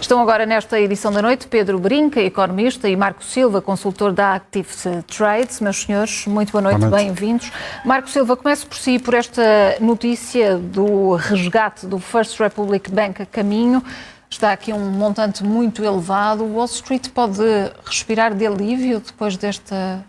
Estão agora nesta edição da noite Pedro Brinca, economista, e Marco Silva, consultor da Active Trades. Meus senhores, muito boa noite, bem-vindos. Marco Silva, começo por si, por esta notícia do resgate do First Republic Bank a caminho. Está aqui um montante muito elevado. O Wall Street pode respirar de alívio depois desta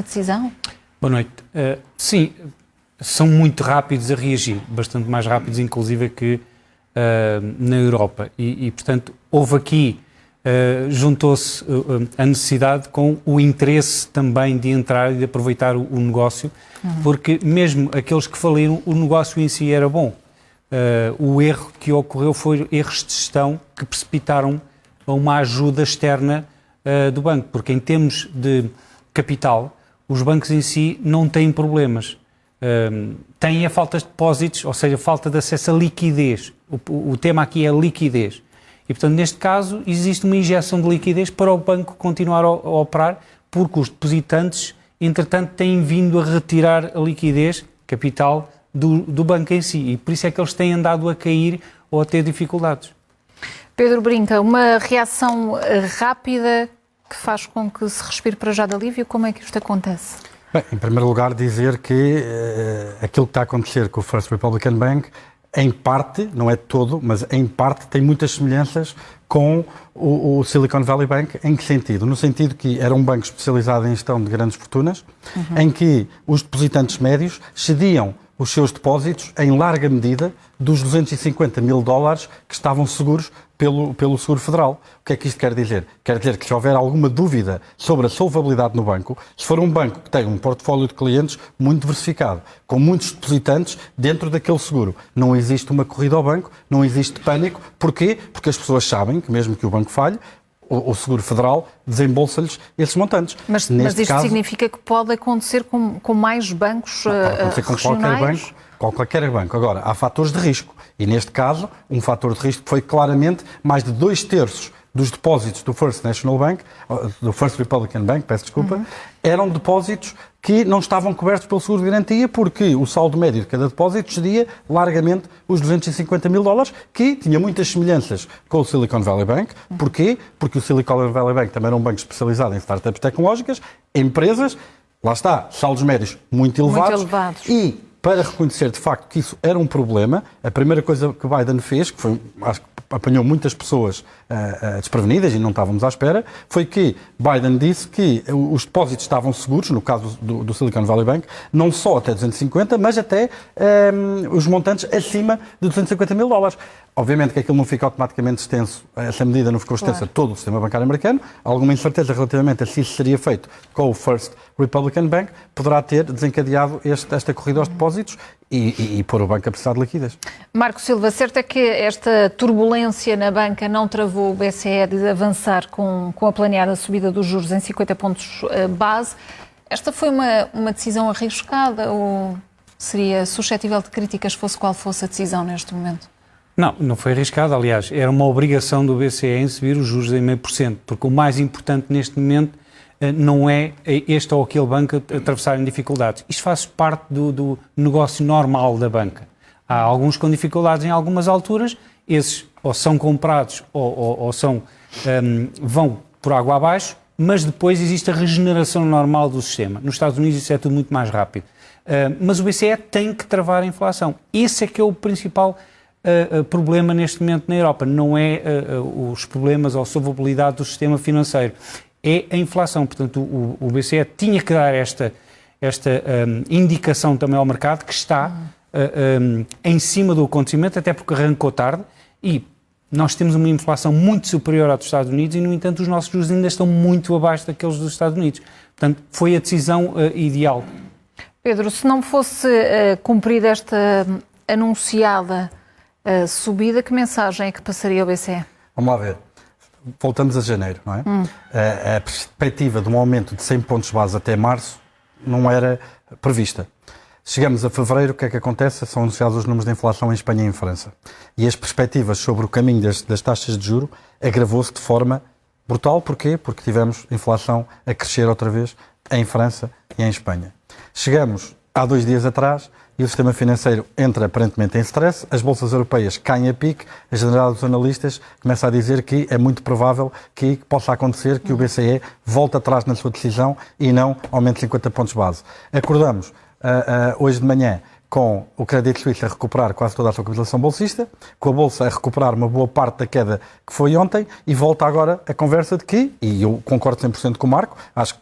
decisão? Boa noite. Sim, são muito rápidos a reagir, bastante mais rápidos, inclusive, que na Europa. E, portanto, houve aqui, juntou-se a necessidade com o interesse também de entrar e de aproveitar o negócio, porque mesmo aqueles que faliram, o negócio em si era bom. O erro que ocorreu foi erros de gestão que precipitaram a uma ajuda externa do banco, porque em termos de capital, os bancos em si não têm problemas. Têm a falta de depósitos, ou seja, falta de acesso a liquidez. O tema aqui é a liquidez. E, portanto, neste caso, existe uma injeção de liquidez para o banco continuar a operar, porque os depositantes, entretanto, têm vindo a retirar a liquidez, capital, do banco em si. E por isso é que eles têm andado a cair ou a ter dificuldades. Pedro Brinca, uma reação rápida que faz com que se respire para já de alívio? Como é que isto acontece? Bem, em primeiro lugar, dizer que aquilo que está a acontecer com o First Republican Bank, em parte, não é todo, mas em parte tem muitas semelhanças com o Silicon Valley Bank. Em que sentido? No sentido que era um banco especializado em gestão de grandes fortunas, em que os depositantes médios cediam os seus depósitos, em larga medida, dos 250 mil dólares que estavam seguros pelo Seguro Federal. O que é que isto quer dizer? Quer dizer que se houver alguma dúvida sobre a solvabilidade no banco, se for um banco que tem um portfólio de clientes muito diversificado, com muitos depositantes dentro daquele seguro, não existe uma corrida ao banco, não existe pânico. Porquê? Porque as pessoas sabem que mesmo que o banco falhe, o Seguro Federal desembolsa-lhes esses montantes. Mas isto significa que pode acontecer com mais bancos regionais? Pode acontecer com qualquer banco. Agora, há fatores de risco. E, neste caso, um fator de risco foi claramente mais de 2/3 dos depósitos do First National Bank, do First Republican Bank, peço desculpa, eram depósitos que não estavam cobertos pelo seguro de garantia, porque o saldo médio de cada depósito excedia largamente os 250 mil dólares, que tinha muitas semelhanças com o Silicon Valley Bank. Porquê? Porque o Silicon Valley Bank também era um banco especializado em startups tecnológicas, empresas, lá está, saldos médios muito elevados. E, para reconhecer de facto que isso era um problema, a primeira coisa que Biden fez, que foi, acho que apanhou muitas pessoas desprevenidas e não estávamos à espera, foi que Biden disse que os depósitos estavam seguros, no caso do Silicon Valley Bank, não só até 250, mas até os montantes acima de 250 mil dólares. Obviamente que aquilo não fica automaticamente extenso, essa medida não ficou extensa a todo o sistema bancário americano. Alguma incerteza relativamente a se isso seria feito com o First Republican Bank poderá ter desencadeado esta corrida aos depósitos e pôr o banco a precisar de liquidez. Marco Silva, certo é que esta turbulência na banca não travou o BCE de avançar com a planeada subida dos juros em 50 pontos base. Esta foi uma decisão arriscada ou seria suscetível de críticas fosse qual fosse a decisão neste momento? Não foi arriscado. Aliás, era uma obrigação do BCE em subir os juros em 0,5%, porque o mais importante neste momento não é este ou aquele banco atravessarem dificuldades. Isto faz parte do negócio normal da banca. Há alguns com dificuldades em algumas alturas, esses ou são comprados ou vão por água abaixo, mas depois existe a regeneração normal do sistema. Nos Estados Unidos isso é tudo muito mais rápido. Mas o BCE tem que travar a inflação. Esse é que é o principal problema neste momento na Europa. Não é os problemas ou a solvabilidade do sistema financeiro. É a inflação. Portanto, o BCE tinha que dar esta indicação também ao mercado que está em cima do acontecimento, até porque arrancou tarde e nós temos uma inflação muito superior à dos Estados Unidos e, no entanto, os nossos juros ainda estão muito abaixo daqueles dos Estados Unidos. Portanto, foi a decisão ideal. Pedro, se não fosse cumprida esta anunciada subida, que mensagem é que passaria ao BCE? Vamos lá ver. Voltamos a janeiro, não é? A perspectiva de um aumento de 100 pontos base até março não era prevista. Chegamos a fevereiro, o que é que acontece? São anunciados os números de inflação em Espanha e em França. E as perspectivas sobre o caminho das taxas de juro agravou-se de forma brutal. Porquê? Porque tivemos inflação a crescer outra vez em França e em Espanha. Chegamos há 2 dias atrás e o sistema financeiro entra aparentemente em stress, as bolsas europeias caem a pique, a generalidade dos analistas começa a dizer que é muito provável que possa acontecer que o BCE volte atrás na sua decisão e não aumente 50 pontos base. Acordamos hoje de manhã com o Credit Suisse a recuperar quase toda a sua capitalização bolsista, com a Bolsa a recuperar uma boa parte da queda que foi ontem, e volta agora a conversa de que, e eu concordo 100% com o Marco, acho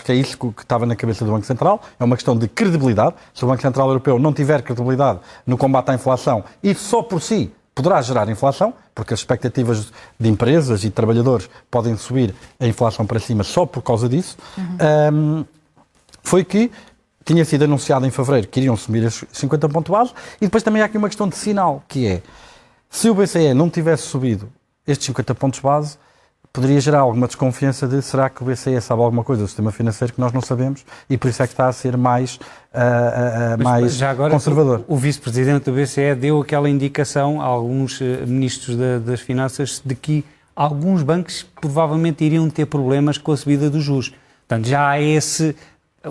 que é isso que estava na cabeça do Banco Central, é uma questão de credibilidade. Se o Banco Central Europeu não tiver credibilidade no combate à inflação, isso só por si poderá gerar inflação, porque as expectativas de empresas e de trabalhadores podem subir a inflação para cima só por causa disso, foi que tinha sido anunciado em fevereiro que iriam assumir os 50 pontos base, e depois também há aqui uma questão de sinal, que é, se o BCE não tivesse subido estes 50 pontos base, poderia gerar alguma desconfiança de será que o BCE sabe alguma coisa do sistema financeiro que nós não sabemos, e por isso é que está a ser mais já agora, conservador. O vice-presidente do BCE deu aquela indicação a alguns ministros das finanças de que alguns bancos provavelmente iriam ter problemas com a subida dos juros. Portanto, já há esse...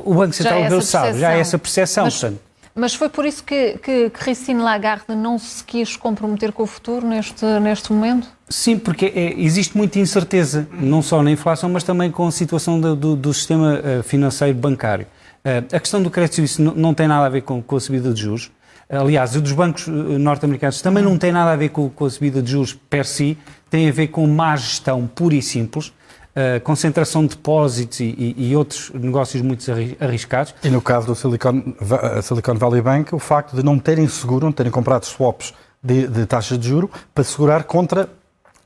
O Banco Central Europeu sabe, já há essa percepção. Mas foi por isso que Christine Lagarde não se quis comprometer com o futuro neste momento? Sim, porque existe muita incerteza, não só na inflação, mas também com a situação do sistema financeiro bancário. A questão do crédito suíço não tem nada a ver com a subida de juros. Aliás, o dos bancos norte-americanos também não tem nada a ver com a subida de juros per si, tem a ver com má gestão pura e simples. Concentração de depósitos e outros negócios muito arriscados. E no caso do Silicon Valley Bank, o facto de não terem seguro, não terem comprado swaps de taxas de juro para segurar contra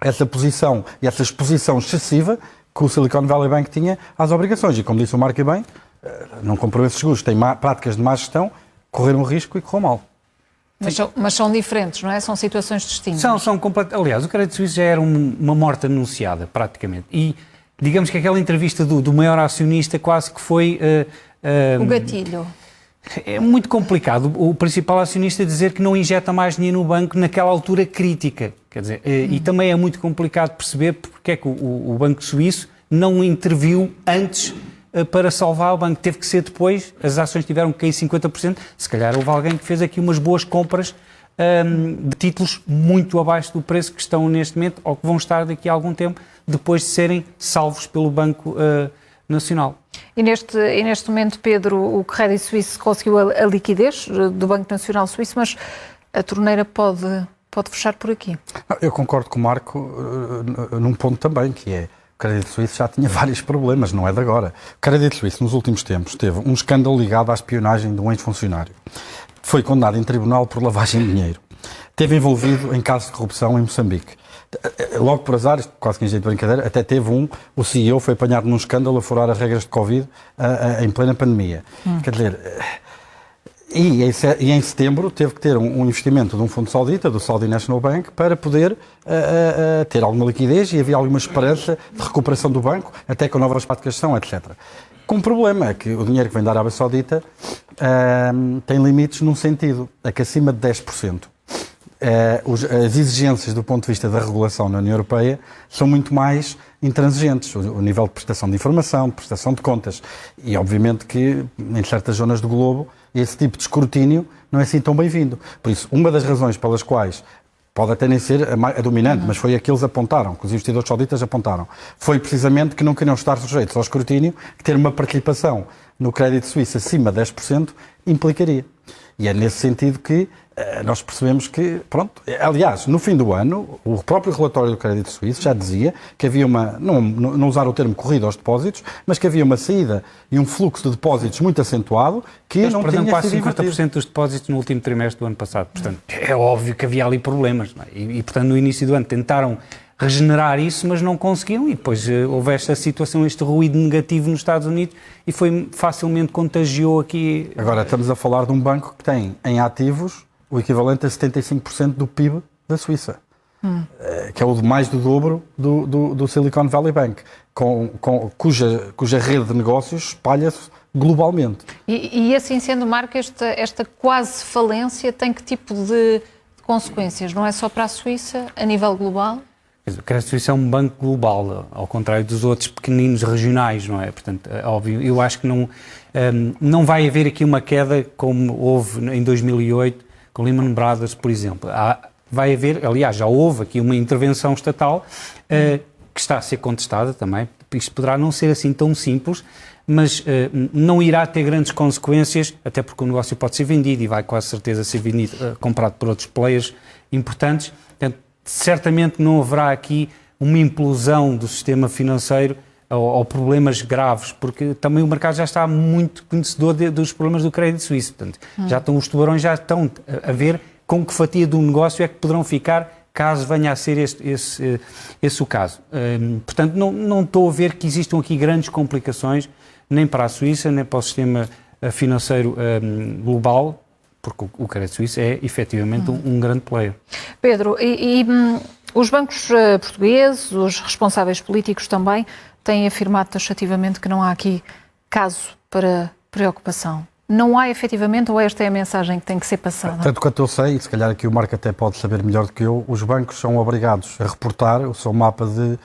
essa posição e essa exposição excessiva que o Silicon Valley Bank tinha às obrigações. E como disse o Marco bem, não comprou esses seguros, tem práticas de má gestão, correram risco e correu mal. Mas são diferentes, não é? São situações distintas. São completamente. Aliás, o Credit Suisse já era uma morte anunciada, praticamente. E digamos que aquela entrevista do maior acionista quase que foi... o gatilho. É muito complicado o principal acionista dizer que não injeta mais dinheiro no banco naquela altura crítica. Quer dizer, e também é muito complicado perceber porque é que o Banco Suíço não interviu antes para salvar o banco. Teve que ser depois, as ações tiveram que cair 50%. Se calhar houve alguém que fez aqui umas boas compras de títulos muito abaixo do preço que estão neste momento ou que vão estar daqui a algum tempo, depois de serem salvos pelo Banco Nacional. E neste momento, Pedro, o Credit Suisse conseguiu a liquidez do Banco Nacional Suíço, mas a torneira pode fechar por aqui. Eu concordo com o Marco num ponto também, que é o Credit Suisse já tinha vários problemas, não é de agora. O Credit Suisse, nos últimos tempos, teve um escândalo ligado à espionagem de um ex-funcionário. Foi condenado em tribunal por lavagem de dinheiro. Esteve envolvido em casos de corrupção em Moçambique. Logo por azar, quase que em jeito de brincadeira, até teve o CEO foi apanhado num escândalo a furar as regras de Covid em plena pandemia. Quer dizer, e em setembro teve que ter um investimento de um fundo saudita, do Saudi National Bank, para poder ter alguma liquidez e havia alguma esperança de recuperação do banco, até com novas práticas de gestão, etc. Com um problema é que o dinheiro que vem da Arábia Saudita tem limites num sentido, é que acima de 10%. As exigências do ponto de vista da regulação na União Europeia são muito mais intransigentes, o nível de prestação de informação, de prestação de contas, e obviamente que em certas zonas do globo esse tipo de escrutínio não é assim tão bem-vindo. Por isso, uma das razões pelas quais, pode até nem ser a dominante, mas foi a que eles apontaram, que os investidores sauditas apontaram, foi precisamente que não queriam estar sujeitos ao escrutínio, que ter uma participação no crédito suíço acima de 10% implicaria. E é nesse sentido que nós percebemos que, pronto, aliás, no fim do ano, o próprio relatório do Crédito Suíço já dizia que havia não usar o termo corrida aos depósitos, mas que havia uma saída e um fluxo de depósitos muito acentuado que não tinha quase sido 50% dos depósitos no último trimestre do ano passado. Portanto, é óbvio que havia ali problemas. Não é? E, portanto, no início do ano tentaram regenerar isso, mas não conseguiram, e depois houve esta situação, este ruído negativo nos Estados Unidos, e facilmente contagiou aqui. Agora, estamos a falar de um banco que tem em ativos o equivalente a 75% do PIB da Suíça, que é o de mais do dobro do Silicon Valley Bank, cuja rede de negócios espalha-se globalmente. E assim sendo, Marco, esta quase falência tem que tipo de consequências? Não é só para a Suíça, a nível global? O Credit Suisse é um banco global, ao contrário dos outros pequeninos regionais, não é? Portanto, é óbvio, eu acho que não vai haver aqui uma queda como houve em 2008 com Lehman Brothers, por exemplo. Vai haver, aliás, já houve aqui uma intervenção estatal que está a ser contestada também. Isto poderá não ser assim tão simples, mas não irá ter grandes consequências, até porque o negócio pode ser vendido e vai com certeza ser vendido, comprado por outros players importantes. Portanto, certamente não haverá aqui uma implosão do sistema financeiro ou problemas graves, porque também o mercado já está muito conhecedor dos problemas do Credit Suisse. Portanto, os tubarões já estão a ver com que fatia do negócio é que poderão ficar caso venha a ser esse o caso. Portanto, não estou a ver que existam aqui grandes complicações, nem para a Suíça, nem para o sistema financeiro global, porque o Credit Suisse é efetivamente um grande player. Pedro, os bancos portugueses, os responsáveis políticos também, têm afirmado taxativamente que não há aqui caso para preocupação. Não há efetivamente, ou esta é a mensagem que tem que ser passada? Tanto quanto eu sei, e se calhar aqui o Marco até pode saber melhor do que eu, os bancos são obrigados a reportar o seu mapa de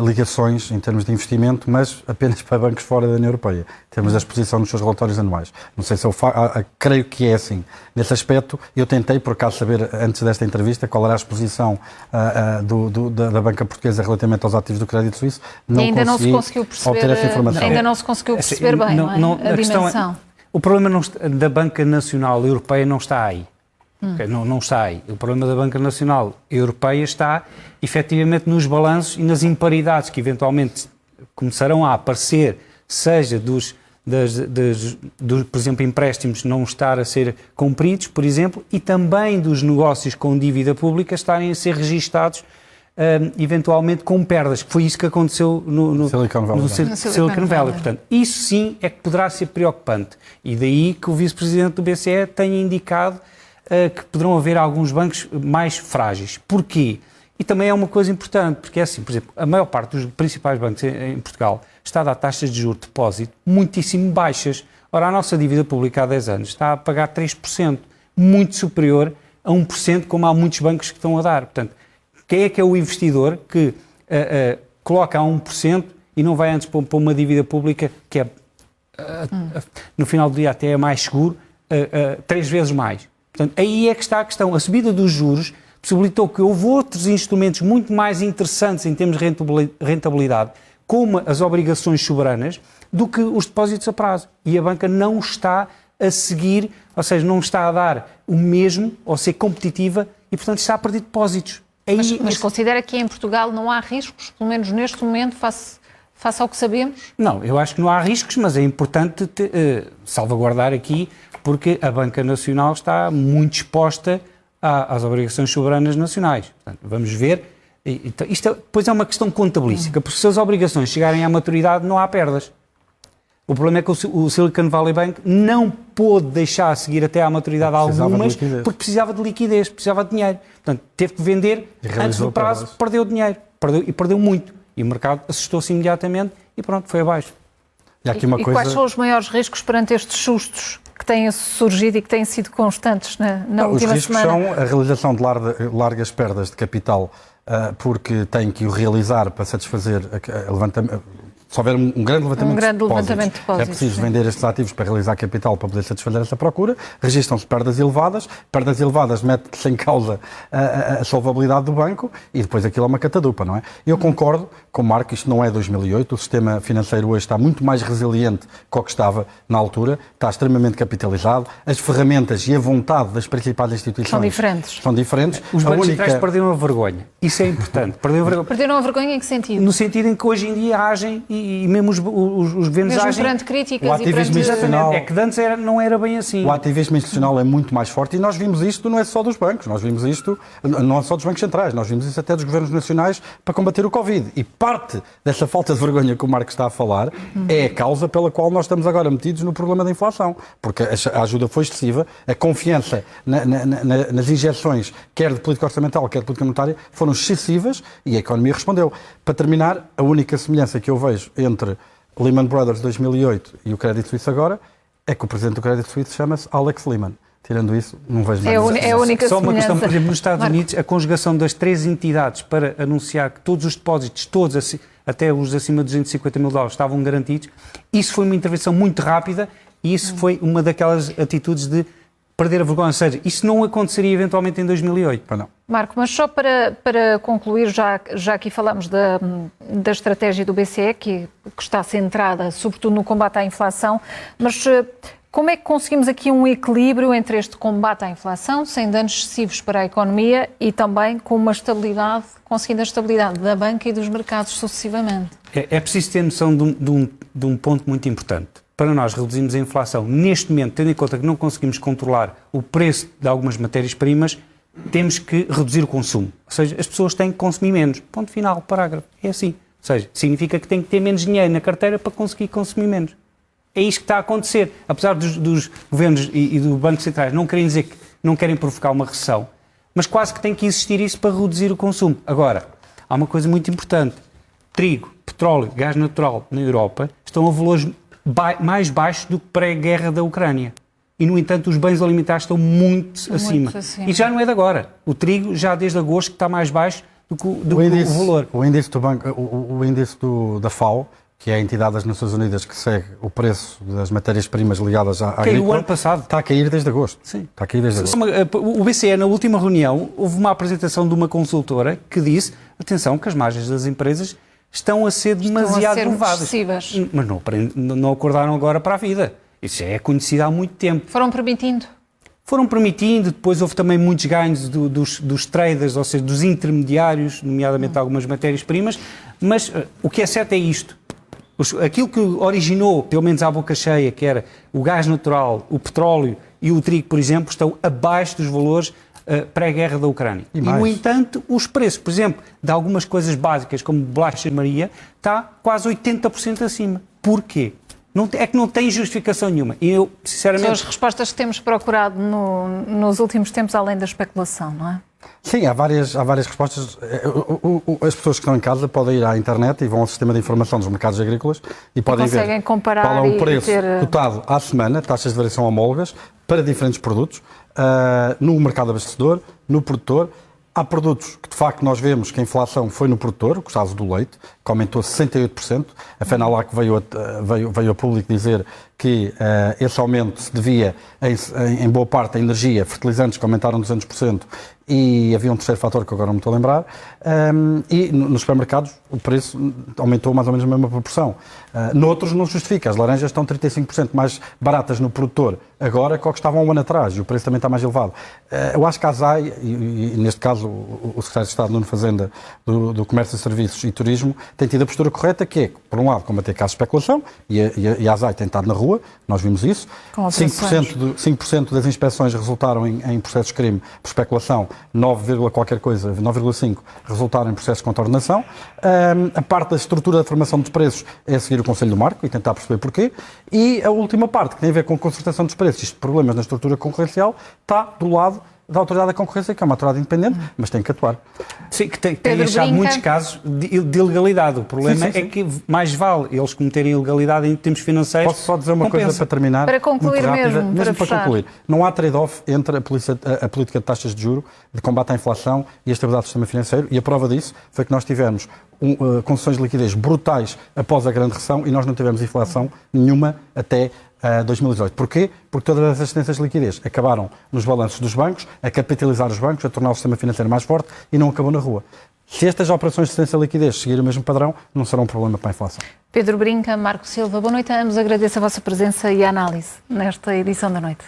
ligações em termos de investimento, mas apenas para bancos fora da União Europeia, em termos da exposição nos seus relatórios anuais. Não sei se eu creio que é assim. Nesse aspecto, eu tentei, por acaso, saber, antes desta entrevista, qual era a exposição da banca portuguesa relativamente aos ativos do Credit Suisse. Ainda não se conseguiu perceber, ainda não se conseguiu perceber bem, não é? A dimensão. O problema da Banca Nacional Europeia não está aí. Okay? Não está aí. O problema da Banca Nacional Europeia está, efetivamente, nos balanços e nas imparidades que, eventualmente, começarão a aparecer, seja por exemplo, empréstimos não estar a ser cumpridos, por exemplo, e também dos negócios com dívida pública estarem a ser registados, eventualmente, com perdas, que foi isso que aconteceu no Silicon Valley. Portanto, isso sim é que poderá ser preocupante. E daí que o vice-presidente do BCE tenha indicado que poderão haver alguns bancos mais frágeis. Porquê? E também é uma coisa importante, porque é assim, por exemplo, a maior parte dos principais bancos em Portugal está a dar taxas de juros de depósito muitíssimo baixas. Ora, a nossa dívida pública há 10 anos está a pagar 3%, muito superior a 1%, como há muitos bancos que estão a dar. Portanto, quem é que é o investidor que coloca a 1% e não vai antes para uma dívida pública que é, no final do dia até é mais seguro, 3 vezes mais? Portanto, aí é que está a questão. A subida dos juros possibilitou que houve outros instrumentos muito mais interessantes em termos de rentabilidade, como as obrigações soberanas, do que os depósitos a prazo. E a banca não está a seguir, ou seja, não está a dar o mesmo, ou ser competitiva, e portanto está a perder depósitos. Mas considera que em Portugal não há riscos, pelo menos neste momento, face ao que sabemos? Não, eu acho que não há riscos, mas é importante salvaguardar aqui, porque a Banca Nacional está muito exposta às obrigações soberanas nacionais. Portanto, vamos ver. Isto depois é uma questão contabilística, porque se as obrigações chegarem à maturidade, não há perdas. O problema é que o Silicon Valley Bank não pôde deixar seguir até à maturidade algumas, porque precisava de liquidez, precisava de dinheiro. Portanto, teve que vender antes do prazo, perdeu dinheiro. Perdeu muito. E o mercado assustou-se imediatamente e pronto, foi abaixo. E quais são os maiores riscos perante estes sustos que têm surgido e que têm sido constantes na última semana? Os riscos são a realização de largas perdas de capital, porque tem que o realizar para satisfazer levantamento. Se houver um grande levantamento de depósitos, é preciso vender estes ativos para realizar capital para poder satisfazer essa procura, registram-se perdas elevadas mete-se em causa a solvabilidade do banco e depois aquilo é uma catadupa, não é? Eu concordo com o Marco, isto não é 2008, o sistema financeiro hoje está muito mais resiliente que o que estava na altura, está extremamente capitalizado, as ferramentas e a vontade das principais instituições são diferentes. Os bancos centrais perderam a vergonha, isso é importante. Perderam a vergonha em que sentido? No sentido em que hoje em dia agem e mesmo os governos mesmo agem... perante críticas o ativismo institucional, é que antes não era bem assim. O ativismo institucional é muito mais forte e nós vimos isto não é só dos bancos, nós vimos isto não é só dos bancos centrais, nós vimos isso até dos governos nacionais para combater o Covid. E parte dessa falta de vergonha que o Marco está a falar é a causa pela qual nós estamos agora metidos no problema da inflação. Porque a ajuda foi excessiva, a confiança nas injeções, quer de política orçamental, quer de política monetária, foram excessivas e a economia respondeu. Para terminar, a única semelhança que eu vejo entre Lehman Brothers 2008 e o Credit Suisse agora é que o presidente do Credit Suisse chama-se Alex Lehman. Tirando isso, não vejo mais. É a única Só uma questão, semelhança. por exemplo, nos Estados Marco. Unidos, a conjugação das 3 entidades para anunciar que todos os depósitos, todos, até os acima de 250 mil dólares, estavam garantidos, isso foi uma intervenção muito rápida e isso foi uma daquelas atitudes de perder a vergonha. Ou seja, isso não aconteceria eventualmente em 2008. Pois não. Marco, mas só para concluir, já aqui falamos da estratégia do BCE, que está centrada sobretudo no combate à inflação, mas como é que conseguimos aqui um equilíbrio entre este combate à inflação, sem danos excessivos para a economia e também com uma estabilidade, conseguindo a estabilidade da banca e dos mercados sucessivamente? É preciso ter noção de um ponto muito importante. Para nós reduzirmos a inflação, neste momento, tendo em conta que não conseguimos controlar o preço de algumas matérias-primas, temos que reduzir o consumo. Ou seja, as pessoas têm que consumir menos. Ponto final, parágrafo. É assim. Ou seja, significa que têm que ter menos dinheiro na carteira para conseguir consumir menos. É isto que está a acontecer. Apesar dos governos e do Banco Central não querem dizer que não querem provocar uma recessão, mas quase que tem que existir isso para reduzir o consumo. Agora, há uma coisa muito importante. Trigo, petróleo, gás natural na Europa estão a valores mais baixos do que pré-guerra da Ucrânia. E, no entanto, os bens alimentares estão muito acima. E já não é de agora. O trigo, já desde agosto, que está mais baixo do que o valor. O índice, da FAO, que é a entidade das Nações Unidas que segue o preço das matérias-primas ligadas à agrícola, o ano passado. Está a cair desde agosto. Sim. Está a cair desde agosto. O BCE, na última reunião, houve uma apresentação de uma consultora que disse, atenção, que as margens das empresas estão a ser demasiado elevadas. Excessivas. Mas não acordaram agora para a vida. Isso já é conhecido há muito tempo. Foram permitindo? Foram permitindo, depois houve também muitos ganhos dos traders, ou seja, dos intermediários, nomeadamente algumas matérias-primas, mas o que é certo é isto. Aquilo que originou, pelo menos à boca cheia, que era o gás natural, o petróleo e o trigo, por exemplo, estão abaixo dos valores pré-guerra da Ucrânia. E, no entanto, os preços, por exemplo, de algumas coisas básicas, como bolacha Maria, está quase 80% acima. Porquê? É que não tem justificação nenhuma. E eu, sinceramente... São as respostas que temos procurado nos últimos tempos, além da especulação, não é? Sim, há várias respostas. As pessoas que estão em casa podem ir à internet e vão ao sistema de informação dos mercados agrícolas e podem ver comparar qual é o preço ter... cotado à semana, taxas de variação homólogas, para diferentes produtos, no mercado abastecedor, no produtor. Há produtos que, de facto, nós vemos que a inflação foi no produtor, o caso do leite, que aumentou 68%. A FENALAC veio a público dizer que esse aumento se devia, em boa parte, à energia, fertilizantes, que aumentaram 200%, e havia um terceiro fator que agora não me estou a lembrar, e nos supermercados o preço aumentou mais ou menos a mesma proporção. Noutros não justifica, as laranjas estão 35% mais baratas no produtor agora que o que estavam um ano atrás, e o preço também está mais elevado. Eu acho que a ASAI, e neste caso o Secretário de Estado Nuno Fazenda do Comércio e Serviços e Turismo, tem tido a postura correta, que é, por um lado, combater casos de especulação, e a ASAI tem estado na rua, nós vimos isso. 5% das inspeções resultaram em processos de crime por especulação, 9,5% resultaram em processos de contornação. A parte da estrutura da formação dos preços é seguir o Conselho do Marco e tentar perceber porquê. E a última parte, que tem a ver com a concertação dos preços, isto de problemas na estrutura concorrencial, está do lado da Autoridade da Concorrência, que é uma autoridade independente, mas tem que atuar. Sim, que tem achado muitos casos de ilegalidade. O problema é que mais vale eles cometerem ilegalidade em termos financeiros. Posso só dizer uma coisa para terminar? Para concluir mesmo para concluir. Não há trade-off entre a política de taxas de juros, de combate à inflação e a estabilidade do sistema financeiro, e a prova disso foi que nós tivemos concessões de liquidez brutais após a grande recessão e nós não tivemos inflação nenhuma até 2018. Porquê? Porque todas as assistências de liquidez acabaram nos balanços dos bancos, a capitalizar os bancos, a tornar o sistema financeiro mais forte e não acabou na rua. Se estas operações de assistência de liquidez seguirem o mesmo padrão, não serão um problema para a inflação. Pedro Brinca, Marco Silva, boa noite a ambos. Agradeço a vossa presença e a análise nesta edição da noite.